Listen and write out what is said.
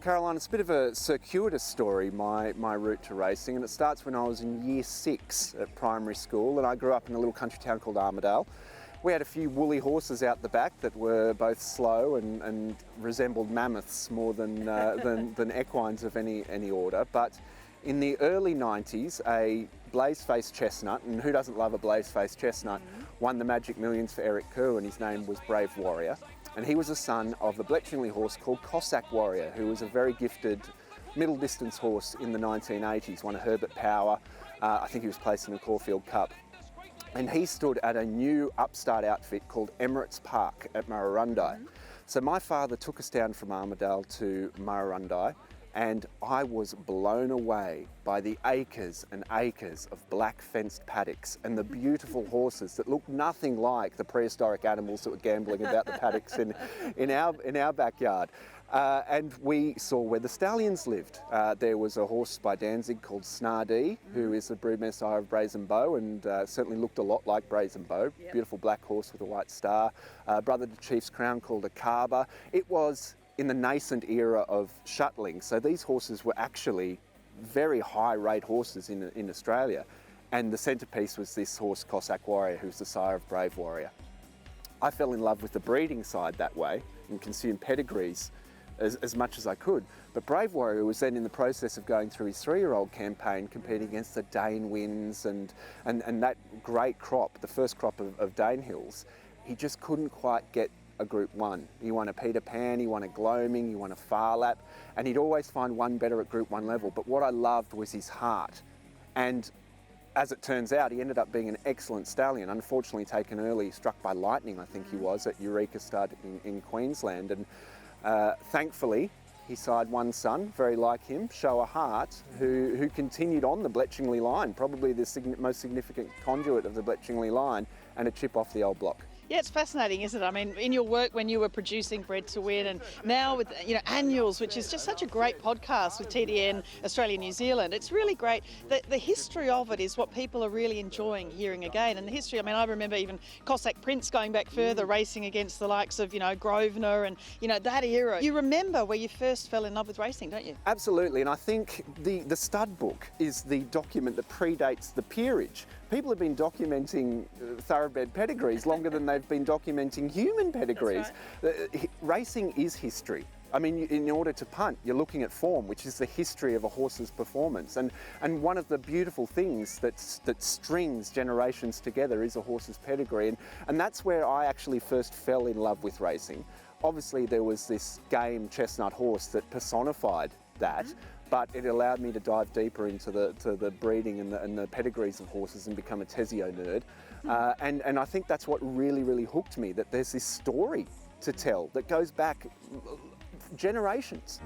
Caroline, it's a bit of a circuitous story, my route to racing, and it starts when I was in year 6 at primary school, and I grew up in a little country town called Armidale. We had a few woolly horses out the back that were both slow and resembled mammoths more than equines of any order. But in the early 90s, a blaze-faced chestnut, and who doesn't love a blaze-faced chestnut, won the Magic Millions for Eric Kerr, and his name was Brave Warrior. And he was a son of a Bletchley horse called Cossack Warrior, who was a very gifted middle distance horse in the 1980s, won a Herbert Power. I think he was placed in the Caulfield Cup. And he stood at a new upstart outfit called Emirates Park at Murrurundi. So my father took us down from Armidale to Murrurundi, and I was blown away by the acres and acres of black fenced paddocks and the beautiful horses that looked nothing like the prehistoric animals that were gambling about the paddocks in our backyard. And we saw where the stallions lived. There was a horse by Danzig called Snardee, who is the broodmare sire of Brazen Beau, and certainly looked a lot like Brazen Beau. Yep. Beautiful black horse with a white star. Brother to Chief's Crown called a Carver. It was in the nascent era of shuttling, so these horses were actually very high rate horses in Australia, and the centrepiece was this horse Cossack Warrior, who's the sire of Brave Warrior. I fell in love with the breeding side that way and consumed pedigrees as much as I could, but Brave Warrior was then in the process of going through his 3-year-old campaign, competing against the Dane Wins and that great crop, the first crop of Dane Hills. He just couldn't quite get a Group 1. He won a Peter Pan, he won a Gloaming, he won a Far Lap, and he'd always find one better at Group 1 level. But what I loved was his heart. And as it turns out, he ended up being an excellent stallion, unfortunately taken early, struck by lightning, I think he was, at Eureka Stud in Queensland. And thankfully, he sired one son, very like him, Show a Heart, who continued on the Bletchley line, probably the most significant conduit of the Bletchley line, and a chip off the old block. Yeah, it's fascinating, isn't it? I mean, in your work when you were producing Bred to Win, and now with Annuals, which is just such a great podcast with TDN Australia New Zealand, it's really great. The history of it is what people are really enjoying hearing again. And the history, I mean, I remember even Cossack Prince going back further, racing against the likes of Grosvenor and that era. You remember where you first fell in love with racing, don't you? Absolutely, and I think the stud book is the document that predates the peerage. People have been documenting thoroughbred pedigrees longer than they've been documenting human pedigrees. Right. Racing is history. I mean, in order to punt, you're looking at form, which is the history of a horse's performance. And one of the beautiful things that strings generations together is a horse's pedigree. And that's where I actually first fell in love with racing. Obviously, there was this game chestnut horse that personified that, but it allowed me to dive deeper into the breeding and the pedigrees of horses and become a Tesio nerd. And I think that's what really, really hooked me, that there's this story to tell that goes back generations.